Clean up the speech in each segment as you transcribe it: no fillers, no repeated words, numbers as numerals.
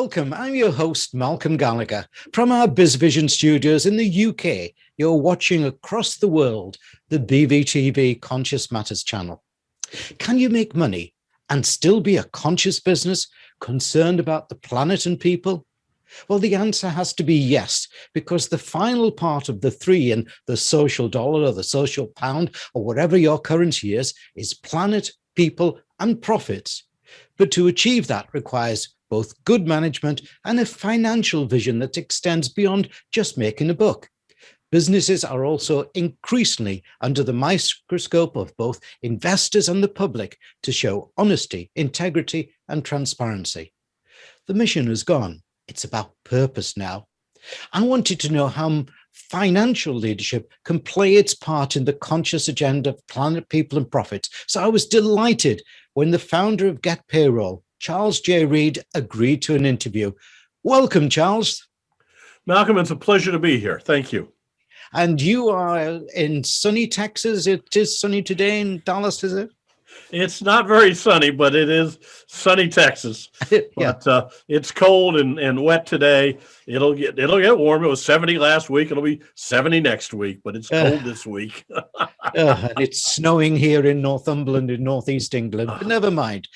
Welcome. I'm your host, Malcolm Gallagher, from our BizVision studios in the UK. You're watching across the world the BVTV Conscious Matters channel. Can you make money and still be a conscious business concerned about the planet and people? Well, the answer has to be yes, because the final part of the three in the social dollar or the social pound or whatever your currency is planet, people, and profits. But to achieve that requires both good management and a financial vision that extends beyond just making a buck. Businesses are also increasingly under the microscope of both investors and the public to show honesty, integrity, and transparency. The mission is gone. It's about purpose now. I wanted to know how financial leadership can play its part in the conscious agenda of planet, people, and profits. So I was delighted when the founder of Get Payroll, Charles J. Reed, agreed to an interview. Welcome, Charles. Malcolm, it's a pleasure to be here. Thank you. And you are in sunny Texas. It is sunny today in Dallas, is it? It's not very sunny, but it is sunny Texas. Yeah. But it's cold and wet today. It'll get warm. It was 70 last week. It'll be 70 next week, but it's cold this week. And it's snowing here in Northumberland in northeast England. But never mind.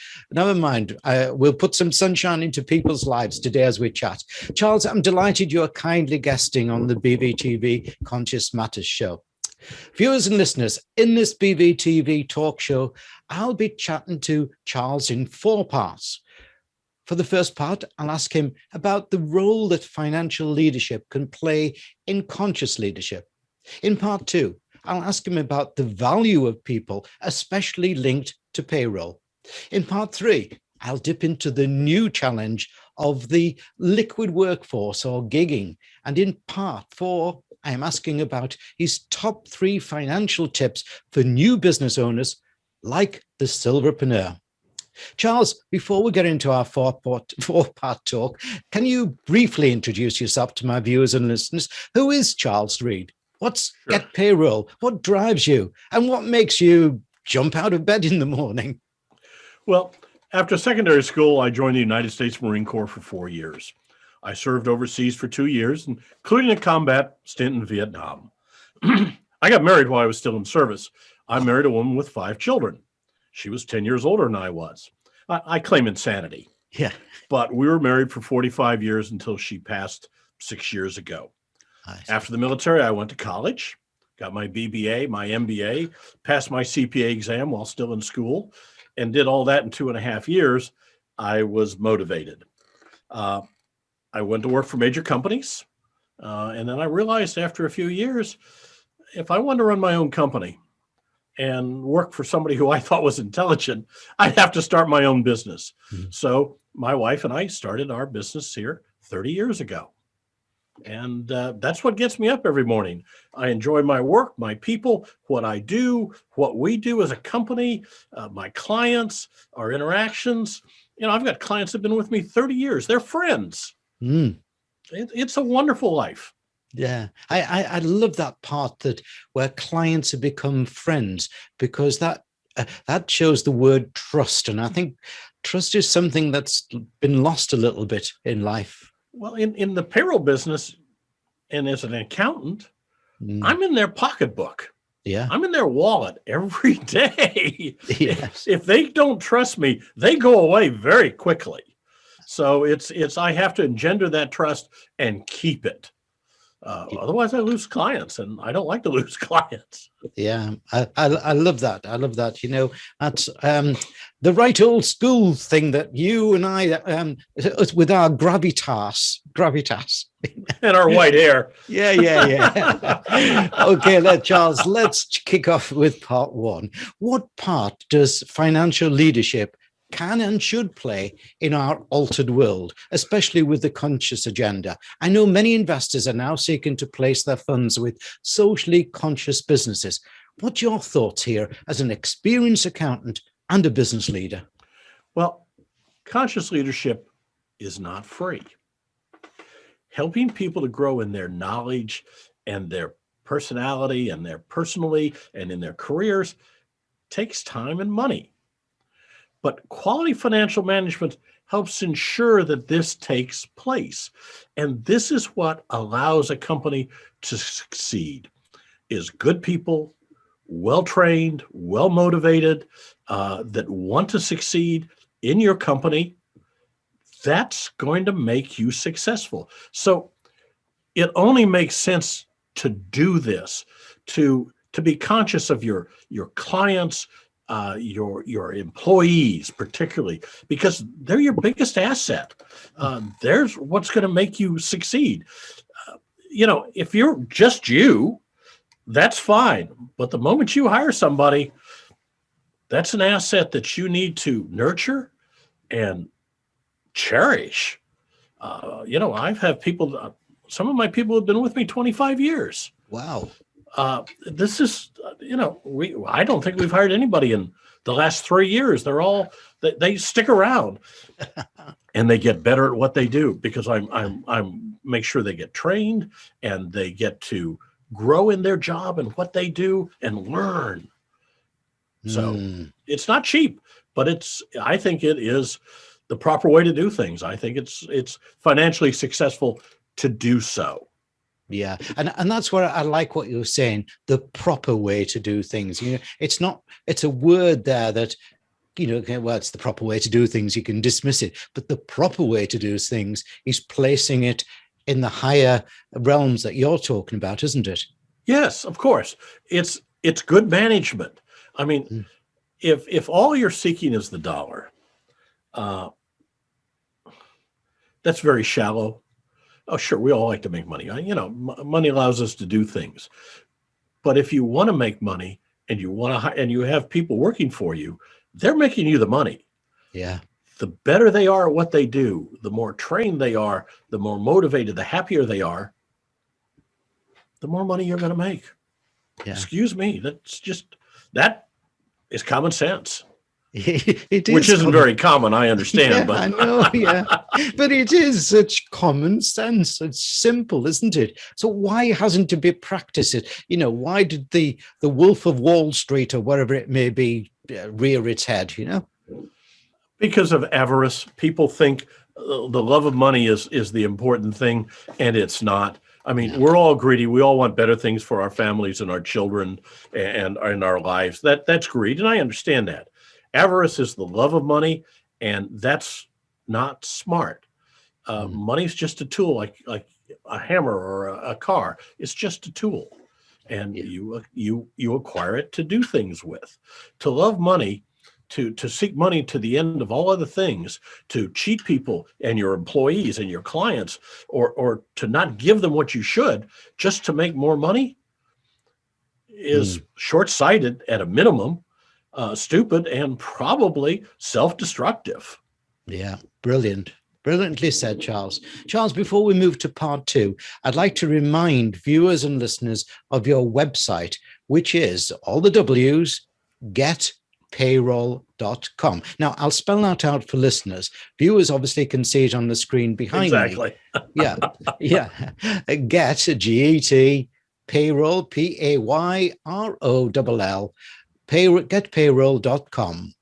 We'll put some sunshine into people's lives today as we chat. Charles, I'm delighted you're kindly guesting on the BVTV Conscious Matters show. Viewers and listeners, in this BVTV talk show, I'll be chatting to Charles in 4 parts. For the first part, I'll ask him about the role that financial leadership can play in conscious leadership. In part 2, I'll ask him about the value of people, especially linked to payroll. In part 3, I'll dip into the new challenge of the liquid workforce or gigging. And in part 4, I'm asking about his top 3 financial tips for new business owners like the silverpreneur. Charles, before we get into our four-part talk, can you briefly introduce yourself to my viewers and listeners? Who is Charles Reed? What's Get Payroll? What drives you? And what makes you jump out of bed in the morning? Well, after secondary school, I joined the United States Marine Corps for 4 years. I served overseas for 2 years, including a combat stint in Vietnam. I got married while I was still in service. I married a woman with 5 children. She was 10 years older than I was. I claim insanity. Yeah. But we were married for 45 years until she passed 6 years ago. After the military, I went to college, got my BBA, my MBA, passed my CPA exam while still in school, and did all that in 2.5 years. I was motivated. I went to work for major companies, and then I realized after a few years, if I wanted to run my own company and work for somebody who I thought was intelligent, I'd have to start my own business. Mm-hmm. So my wife and I started our business here 30 years ago. And that's what gets me up every morning. I enjoy my work, my people, what I do, what we do as a company, my clients, our interactions. You know, I've got clients that have been with me 30 years. They're friends. It's a wonderful life. Yeah, I love that part that where clients have become friends, because that shows the word trust. And I think trust is something that's been lost a little bit in life. Well, in the payroll business and as an accountant, I'm in their pocketbook. Yeah, I'm in their wallet every day. Yes. If they don't trust me, they go away very quickly. So it's I have to engender that trust and keep it. Otherwise, I lose clients, and I don't like to lose clients. Yeah, I love that. I love that. You know, that's the right old school thing that you and I, with our gravitas, and our white hair. Yeah. Okay, Charles, let's kick off with part 1. What part does financial leadership can and should play in our altered world, especially with the conscious agenda? I know many investors are now seeking to place their funds with socially conscious businesses. What's your thoughts here as an experienced accountant and a business leader? Well, conscious leadership is not free. Helping people to grow in their knowledge and their personality and their personally and in their careers takes time and money. But quality financial management helps ensure that this takes place. And this is what allows a company to succeed, is good people, well-trained, well-motivated, that want to succeed in your company. That's going to make you successful. So it only makes sense to do this, to be conscious of your clients, your employees, particularly, because they're your biggest asset. There's what's going to make you succeed. If you're just you, that's fine. But the moment you hire somebody, that's an asset that you need to nurture and cherish. I've had people, some of my people have been with me 25 years. Wow. This is, I don't think we've hired anybody in the last 3 years. They stick around and they get better at what they do, because I'm make sure they get trained and they get to grow in their job and what they do and learn. So it's not cheap, but I think it is the proper way to do things. I think it's financially successful to do so. Yeah. And that's what I like what you were saying, the proper way to do things. It's a word there that, well, it's the proper way to do things. You can dismiss it, but the proper way to do things is placing it in the higher realms that you're talking about, isn't it? Yes, of course. It's good management. I mean, if all you're seeking is the dollar, that's very shallow. Oh, sure, we all like to make money. Money allows us to do things. But if you want to make money and you have people working for you, they're making you the money. Yeah. The better they are at what they do, the more trained they are, the more motivated, the happier they are, the more money you're going to make. Yeah. Excuse me. That is common sense. It is, which isn't very common, I understand. Yeah, but I know, yeah. But it is such common sense. It's simple, isn't it? So why hasn't it been practiced? Why did the Wolf of Wall Street or whatever it may be rear its head, Because of avarice. People think the love of money is the important thing, and it's not. I mean, we're all greedy. We all want better things for our families and our children and our lives. That's greed, and I understand that. Avarice is the love of money, and that's not smart. Money's just a tool, like a hammer or a car. It's just a tool, and you acquire it to do things with. To love money, to seek money to the end of all other things, to cheat people and your employees and your clients, or to not give them what you should just to make more money, is short-sighted at a minimum. Stupid and probably self-destructive. Yeah, brilliant. Brilliantly said, Charles. Charles, before we move to part 2, I'd like to remind viewers and listeners of your website, which is all the W's, getpayroll.com. Now, I'll spell that out for listeners. Viewers obviously can see it on the screen behind me. Yeah. Get, G-E-T, payroll, P-A-Y-R-O-L-L, getpayroll.com.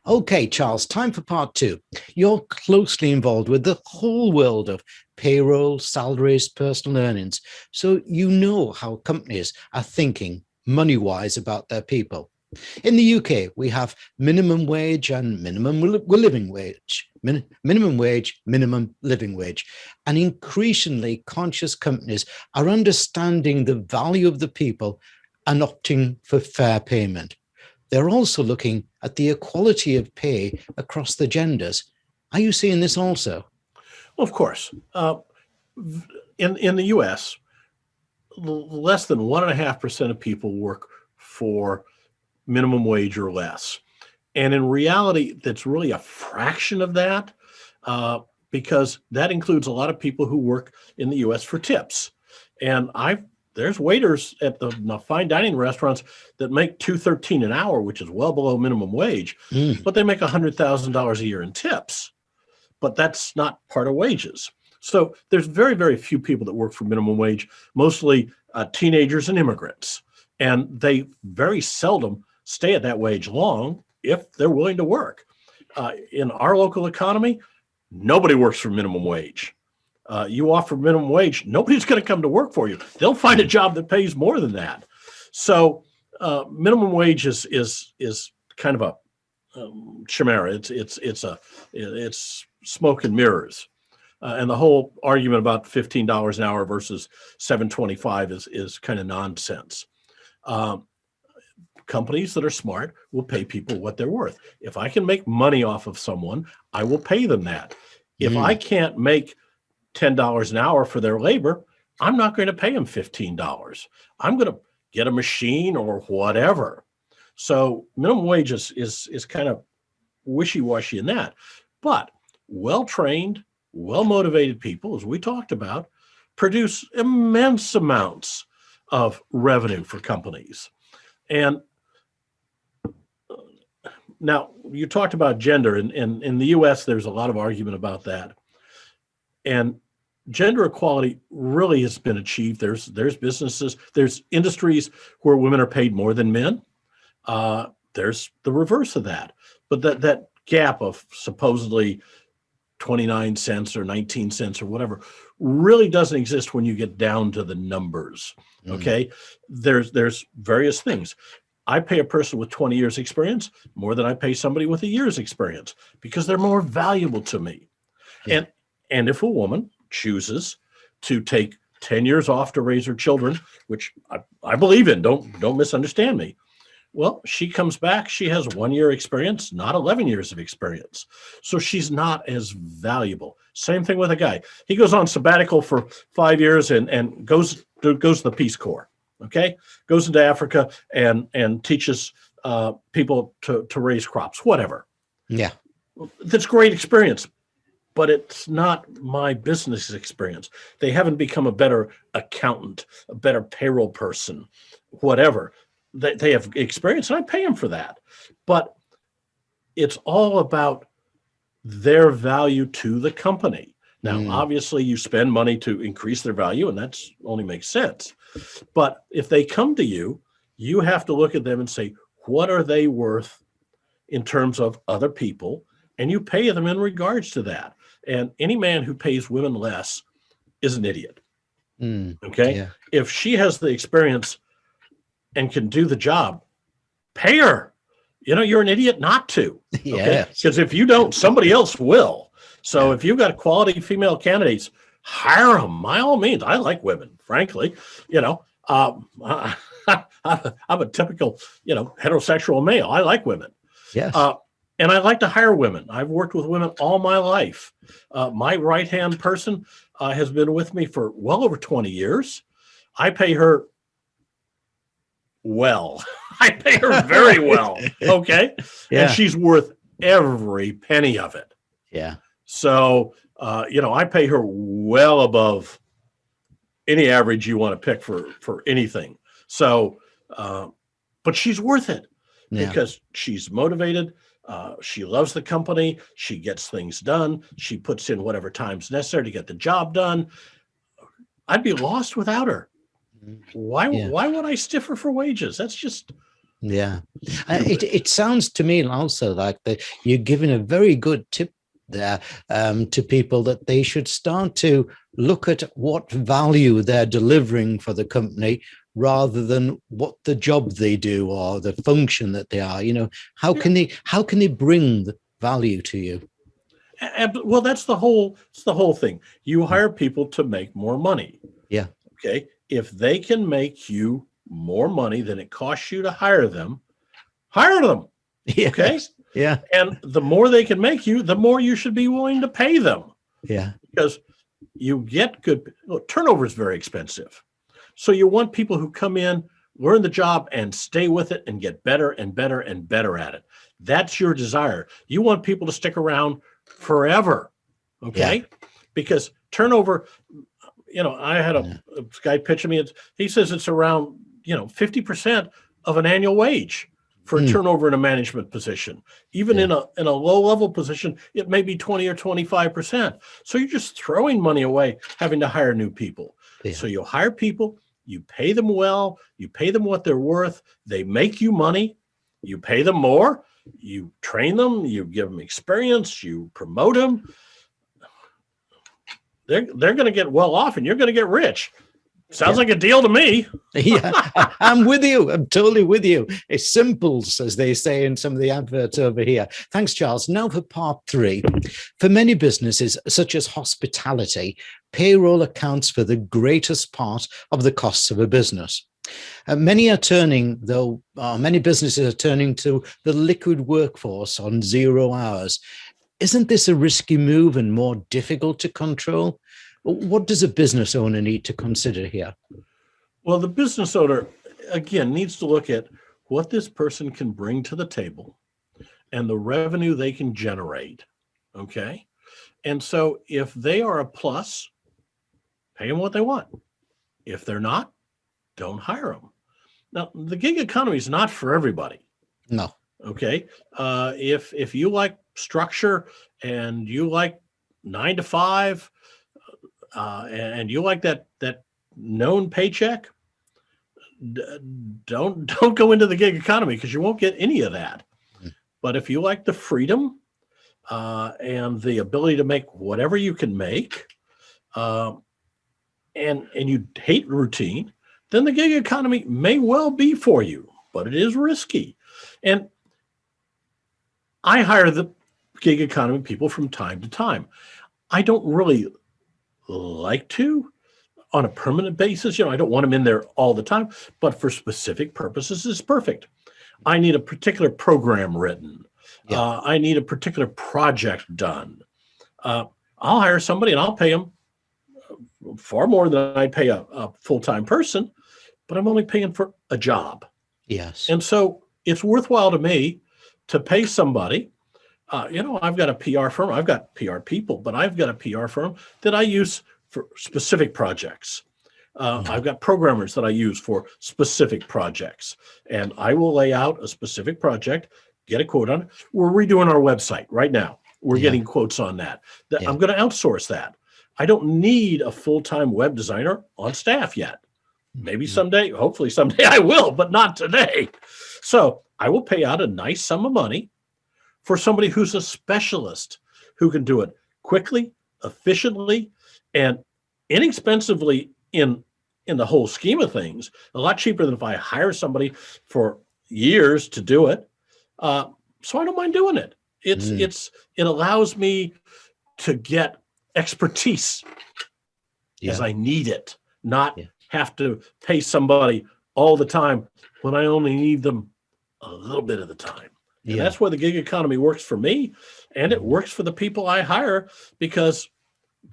Okay, Charles, time for part 2. You're closely involved with the whole world of payroll, salaries, personal earnings. So you know how companies are thinking money-wise about their people. In the UK, we have minimum wage and minimum living wage, minimum wage, minimum living wage. And increasingly conscious companies are understanding the value of the people and opting for fair payment. They're also looking at the equality of pay across the genders. Are you seeing this also? Well, of course. In the U.S., less than 1.5% of people work for minimum wage or less. And in reality, that's really a fraction of that, because that includes a lot of people who work in the U.S. for tips. And there's waiters at the fine dining restaurants that make $2.13 an hour, which is well below minimum wage, but they make $100,000 a year in tips. But that's not part of wages. So there's very, very few people that work for minimum wage, mostly teenagers and immigrants. And they very seldom stay at that wage long if they're willing to work. In our local economy, Nobody works for minimum wage. You offer minimum wage, nobody's going to come to work for you. They'll find a job that pays more than that. So minimum wage is kind of a chimera. It's smoke and mirrors. And the whole argument about $15 an hour versus $7.25 is kind of nonsense. Companies that are smart will pay people what they're worth. If I can make money off of someone, I will pay them that. If I can't make $10 an hour for their labor, I'm not going to pay them $15. I'm going to get a machine or whatever. So minimum wage is kind of wishy-washy in that. But well-trained, well-motivated people, as we talked about, produce immense amounts of revenue for companies. And now you talked about gender, and in the US, there's a lot of argument about that. And gender equality really has been achieved. There's businesses, there's industries where women are paid more than men. There's the reverse of that. But that gap of supposedly 29 cents or 19 cents or whatever really doesn't exist when you get down to the numbers. Okay. There's various things. I pay a person with 20 years experience more than I pay somebody with a year's experience because they're more valuable to me. Yeah. And if a woman chooses to take 10 years off to raise her children, which I believe in, don't misunderstand me. Well, she comes back, she has 1 year experience, not 11 years of experience. So she's not as valuable. Same thing with a guy. He goes on sabbatical for 5 years and goes to the Peace Corps, okay? Goes into Africa and teaches people to raise crops, whatever. Yeah. That's great experience, but it's not my business experience. They haven't become a better accountant, a better payroll person, whatever. They have experience, and I pay them for that. But it's all about their value to the company. Now, obviously, you spend money to increase their value, and that's only makes sense. But if they come to you, you have to look at them and say, what are they worth in terms of other people? And you pay them in regards to that. And any man who pays women less is an idiot. Okay? Yeah. If she has the experience and can do the job, pay her. You know, you're an idiot not to. Yeah. Okay? Because if you don't, somebody else will. So if you've got quality female candidates, hire them by all means. I like women, frankly. You know, I'm a typical, heterosexual male. I like women. Yes. And I like to hire women. I've worked with women all my life. My right-hand person has been with me for well over 20 years. I pay her well. I pay her very well. Okay. Yeah. And she's worth every penny of it. Yeah. So, I pay her well above any average you want to pick for anything. So, but she's worth it because she's motivated. She loves the company. She gets things done. She puts in whatever time's necessary to get the job done. I'd be lost without her. Why would I stiff her for wages? That's just it sounds to me also like that you're giving a very good tip there to people that they should start to look at what value they're delivering for the company rather than what the job they do or the function that they are. How can they bring the value to you? Well, that's the whole thing. You hire people to make more money. Yeah. Okay. If they can make you more money than it costs you to hire them, hire them. Yes. Okay. Yeah. And the more they can make you, the more you should be willing to pay them. Yeah. Because you get turnover is very expensive. So you want people who come in, learn the job, and stay with it and get better and better and better at it. That's your desire. You want people to stick around forever. Okay. Yeah. Because turnover, I had a guy pitching me. He says it's around, 50% of an annual wage for a turnover in a management position. Even in a low level position, it may be 20 or 25%. So you're just throwing money away having to hire new people. Yeah. So you hire people, you pay them well, you pay them what they're worth. They make you money. You pay them more. You train them. You give them experience. You promote them. they're going to get well off and you're going to get rich. Sounds like a deal to me. Yeah, I'm with you. I'm totally with you. It's simples, as they say in some of the adverts over here. Thanks, Charles. Now for part 3. For many businesses, such as hospitality, payroll accounts for the greatest part of the costs of a business. Many businesses are turning to the liquid workforce on 0 hours. Isn't this a risky move and more difficult to control? What does a business owner need to consider here? Well, the business owner, again, needs to look at what this person can bring to the table and the revenue they can generate. Okay. And so if they are a plus, pay them what they want. If they're not, don't hire them. Now, the gig economy is not for everybody. No. Okay. If you like structure and you like 9 to 5, and you like that known paycheck, don't go into the gig economy because you won't get any of that. But if you like the freedom and the ability to make whatever you can make, and you hate routine, then the gig economy may well be for you, but it is risky. And I hire the gig economy people from time to time. I don't really like to on a permanent basis. I don't want them in there all the time, but for specific purposes, it's perfect. I need a particular program written. Yeah. I need a particular project done. I'll hire somebody and I'll pay them far more than I'd pay a full-time person, but I'm only paying for a job. Yes. And so it's worthwhile to me to pay somebody. I've got a PR firm. I've got PR people, but I've got a PR firm that I use for specific projects. I've got programmers that I use for specific projects, and I will lay out a specific project, get a quote on it. We're redoing our website right now. We're getting quotes on that. I'm going to outsource that. I don't need a full-time web designer on staff yet. Maybe someday, hopefully someday I will, but not today. So I will pay out a nice sum of money for somebody who's a specialist who can do it quickly, efficiently, and inexpensively in the whole scheme of things. A lot cheaper than if I hire somebody for years to do it. So I don't mind doing it. It allows me to get expertise as I need it, not have to pay somebody all the time when I only need them a little bit of the time. And that's where the gig economy works for me, and it works for the people I hire because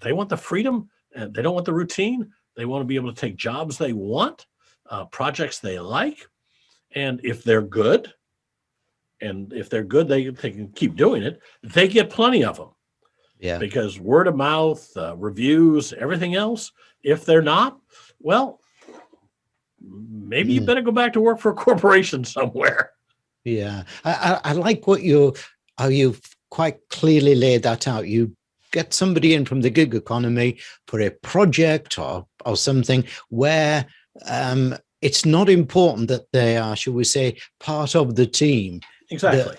they want the freedom and they don't want the routine. They want to be able to take jobs they want, projects they like, and if they're good, they can keep doing it. They get plenty of them. Yeah. Because word of mouth, reviews, everything else. If they're not, well, maybe you better go back to work for a corporation somewhere. Yeah, I like how you've quite clearly laid that out. You get somebody in from the gig economy for a project or something where it's not important that they are, shall we say, part of the team. Exactly.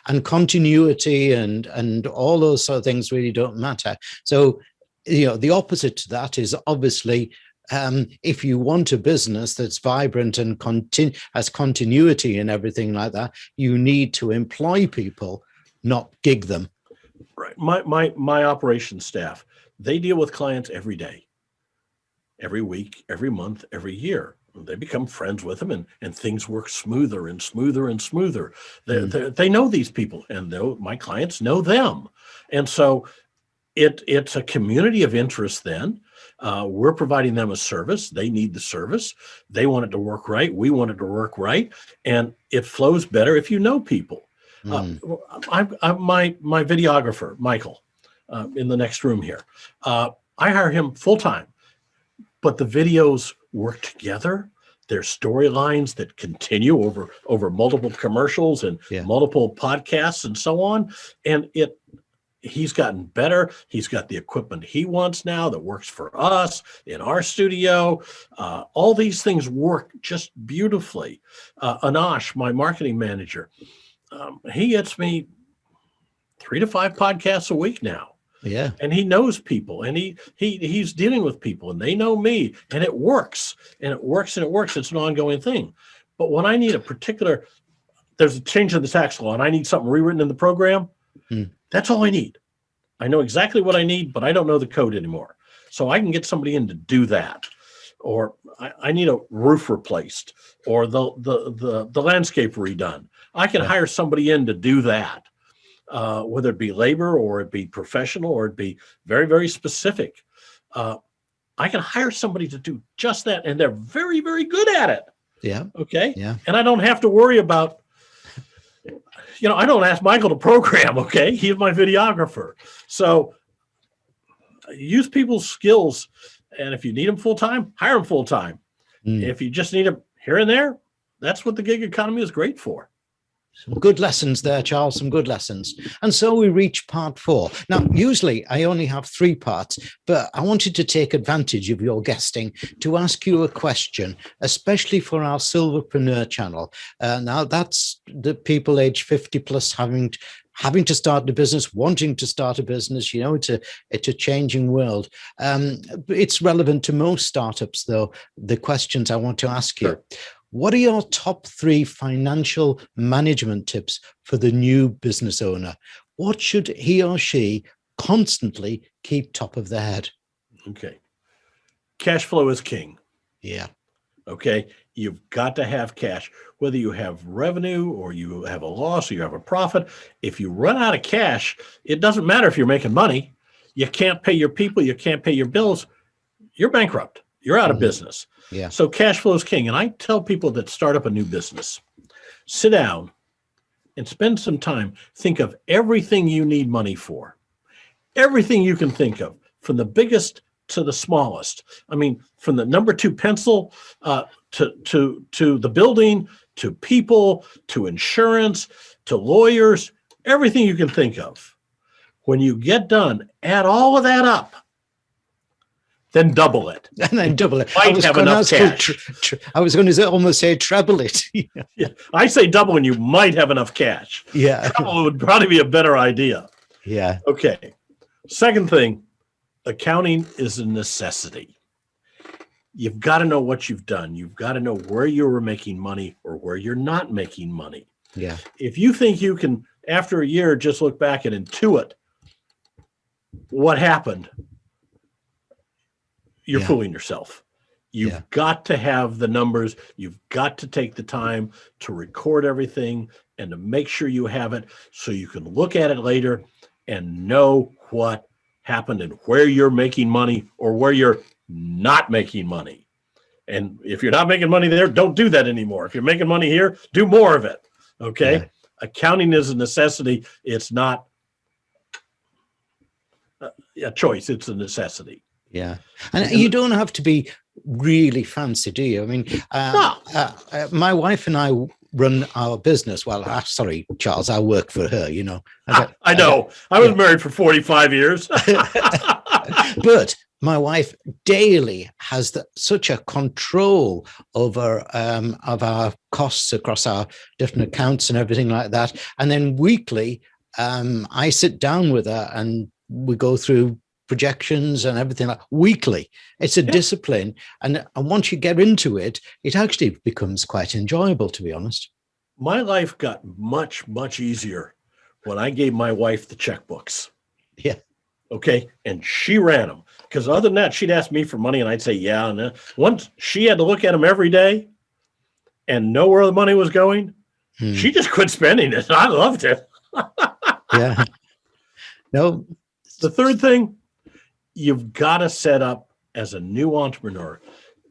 And continuity and all those sort of things really don't matter. So, the opposite to that is obviously if you want a business that's vibrant and has continuity and everything like that, you need to employ people, not gig them. Right. My operations staff, they deal with clients every day, every week, every month, every year. They become friends with them, and things work smoother and smoother and smoother. They know these people, and my clients know them. And so it's a community of interest then. We're providing them a service. They need the service. They want it to work right. We want it to work right. And it flows better if you know people. My videographer, Michael, in the next room here, I hire him full time, but the videos work together. There's storylines that continue over multiple commercials and multiple podcasts and so on. And he's gotten better. He's got the equipment he wants now that works for us in our studio. All these things work just beautifully. Anash, my marketing manager, he gets me 3 to 5 podcasts a week now. Yeah. And he knows people, and he's dealing with people, and they know me, and it works, and it works, and it works. It's an ongoing thing. But when I need there's a change in the tax law, and I need something rewritten in the program, that's all I need. I know exactly what I need, but I don't know the code anymore. So I can get somebody in to do that. Or I need a roof replaced, or the landscape redone. I can hire somebody in to do that, whether it be labor or it be professional or it be very, very specific. I can hire somebody to do just that, and they're very, very good at it. Yeah. Okay. Yeah. And I don't have to worry about, I don't ask Michael to program. Okay. He's my videographer. So use people's skills. And if you need them full time, hire them full time. If you just need them here and there, that's what the gig economy is great for. Some good lessons there, Charles, some good lessons. And so we reach part 4. Now, usually I only have 3 parts, but I wanted to take advantage of your guesting to ask you a question, especially for our Silverpreneur channel. Now, that's the people age 50 plus having to start a business, wanting to start a business. It's a changing world. It's relevant to most startups, though, the questions I want to ask you. What are your top 3 financial management tips for the new business owner? What should he or she constantly keep top of their head? Okay. Cash flow is king. Yeah. Okay. You've got to have cash, whether you have revenue or you have a loss or you have a profit. If you run out of cash, it doesn't matter if you're making money. You can't pay your people. You can't pay your bills. You're bankrupt. You're out of business. Yeah. So cash flow is king. And I tell people that start up a new business, sit down and spend some time. Think of everything you need money for, everything you can think of, from the biggest to the smallest. I mean, from the number 2 pencil to the building, to people, to insurance, to lawyers, everything you can think of. When you get done, add all of that up. Then double it. And then double it. I was going to almost say treble it. Yeah. I say double and you might have enough cash. Yeah. Treble would probably be a better idea. Yeah. Okay. Second thing, accounting is a necessity. You've got to know what you've done. You've got to know where you were making money or where you're not making money. Yeah. If you think you can, after a year, just look back and intuit what happened, you're fooling yourself. You've got to have the numbers. You've got to take the time to record everything and to make sure you have it so you can look at it later and know what happened and where you're making money or where you're not making money. And if you're not making money there, don't do that anymore. If you're making money here, do more of it. Okay. Yeah. Accounting is a necessity. It's not a choice. It's a necessity. Yeah. And you don't have to be really fancy, do you? I mean, my wife and I run our business. Well, sorry, Charles, I work for her, I know. I was married for 45 years. But my wife daily has such a control over of our costs across our different accounts and everything like that. And then weekly, I sit down with her and we go through projections and everything weekly. It's a discipline. And once you get into it, it actually becomes quite enjoyable, to be honest. My life got much, much easier when I gave my wife the checkbooks. Yeah. Okay. And she ran them. Because other than that, she'd ask me for money and I'd say, yeah. And once she had to look at them every day and know where the money was going, she just quit spending it. I loved it. Yeah. No. The third thing, you've got to set up as a new entrepreneur,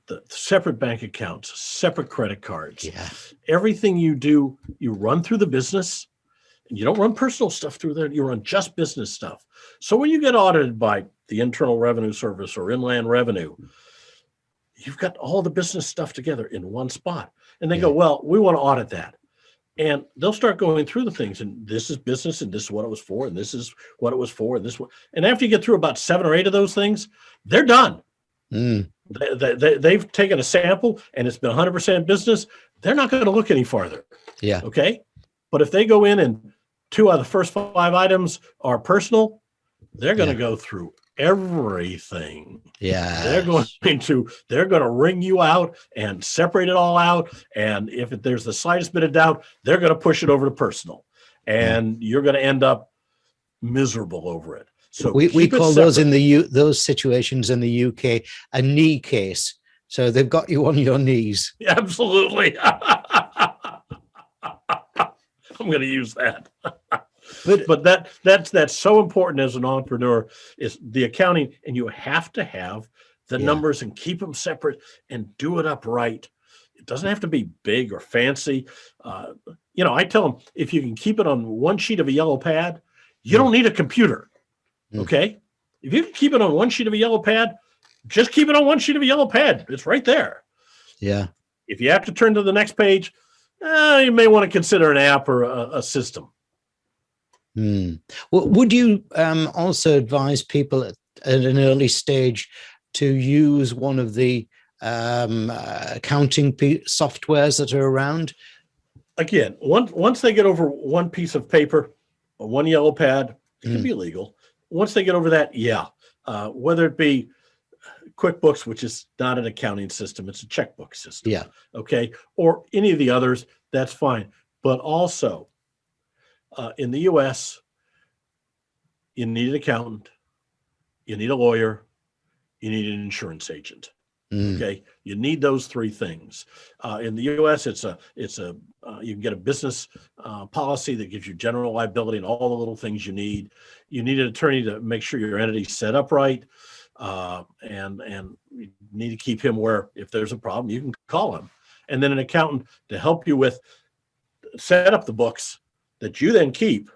the separate bank accounts, separate credit cards. Yeah. Everything you do, you run through the business. And you don't run personal stuff through there. You run just business stuff. So when you get audited by the Internal Revenue Service or Inland Revenue, you've got all the business stuff together in one spot. And they go, well, we want to audit that. And they'll start going through the things, and this is business, and this is what it was for, and this is what it was for, and this one. And after you get through about 7 or 8 of those things, they're done. They've taken a sample, and it's been 100% business. They're not going to look any farther. Yeah. Okay. But if they go in and 2 out of the first 5 items are personal, they're going to go through everything. Yeah. They're going to wring you out and separate it all out. And if there's the slightest bit of doubt, they're going to push it over to personal, and you're going to end up miserable over it. So we call those those situations in the UK a knee case. So they've got you on your knees. Absolutely. I'm going to use that. But that's so important as an entrepreneur, is the accounting, and you have to have the numbers and keep them separate and do it up right. It doesn't have to be big or fancy. I tell them, if you can keep it on one sheet of a yellow pad, you don't need a computer. Okay. If you can keep it on one sheet of a yellow pad, just keep it on one sheet of a yellow pad. It's right there. Yeah. If you have to turn to the next page, you may want to consider an app or a system. Well, would you also advise people at an early stage to use one of the accounting softwares that are around? Again, once they get over one piece of paper, or one yellow pad, it can be illegal. Once they get over that, whether it be QuickBooks, which is not an accounting system, it's a checkbook system. Yeah. Okay. Or any of the others, that's fine. But also, in the US, you need an accountant, you need a lawyer, you need an insurance agent. Okay, you need those three things. In the U.S., you can get a business policy that gives you general liability and all the little things you need. You need an attorney to make sure your entity's set up right, and you need to keep him where if there's a problem, you can call him. And then an accountant to help you with set up the books that you then keep.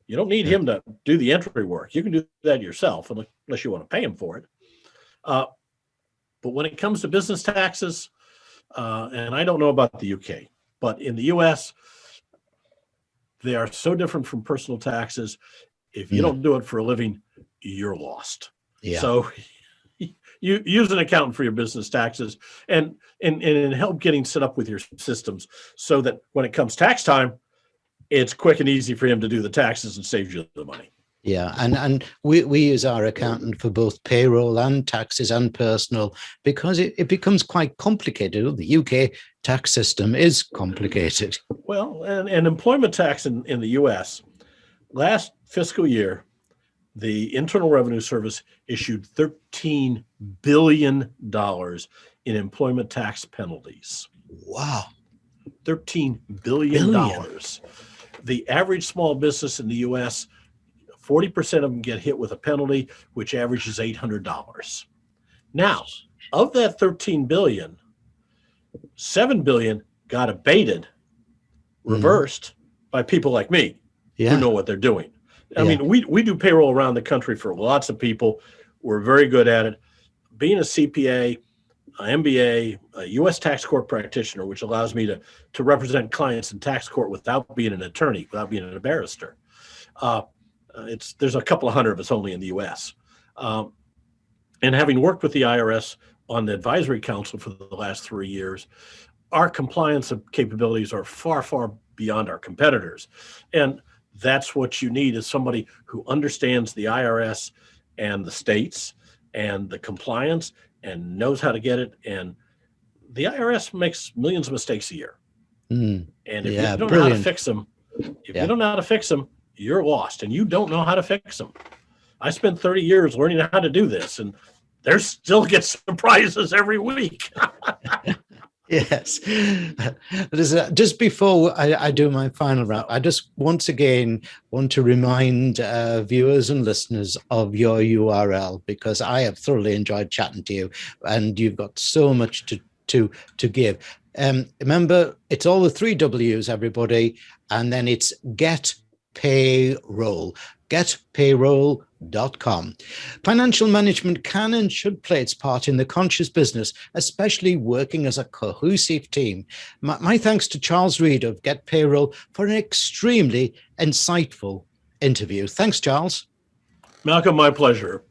You don't need him to do the entry work. You can do that yourself unless you want to pay him for it. But when it comes to business taxes, and I don't know about the UK, but in the US, they are so different from personal taxes. If you don't do it for a living, you're lost. Yeah. So you use an accountant for your business taxes and help getting set up with your systems so that when it comes tax time, it's quick and easy for him to do the taxes and saves you the money. Yeah, and we use our accountant for both payroll and taxes and personal because it becomes quite complicated. The UK tax system is complicated. Well, and employment tax in the US, last fiscal year, the Internal Revenue Service issued $13 billion in employment tax penalties. Wow. $13 billion. The average small business in the US, 40% of them get hit with a penalty, which averages $800. Now, of that $13 billion, $7 billion got abated, reversed by people like me who know what they're doing. I mean, we do payroll around the country for lots of people. We're very good at it. Being a CPA, an MBA, a U.S. tax court practitioner, which allows me to represent clients in tax court without being an attorney, without being a barrister. There's a couple of hundred of us only in the U.S. And having worked with the IRS on the advisory council for the last 3 years, our compliance capabilities are far, far beyond our competitors. And that's what you need, is somebody who understands the IRS and the states and the compliance and knows how to get it. And the IRS makes millions of mistakes a year. And if you don't know how to fix them, you're lost, and you don't know how to fix them. I spent 30 years learning how to do this, and there still get surprises every week. Yes. Just before I do my final round, I just once again want to remind viewers and listeners of your URL, because I have thoroughly enjoyed chatting to you, and you've got so much to give. Remember, it's all the 3 W's, everybody, and then it's Get Payroll. GetPayroll.com. Financial management can and should play its part in the conscious business, especially working as a cohesive team. My thanks to Charles Reed of Get Payroll for an extremely insightful interview. Thanks, Charles. Malcolm, my pleasure.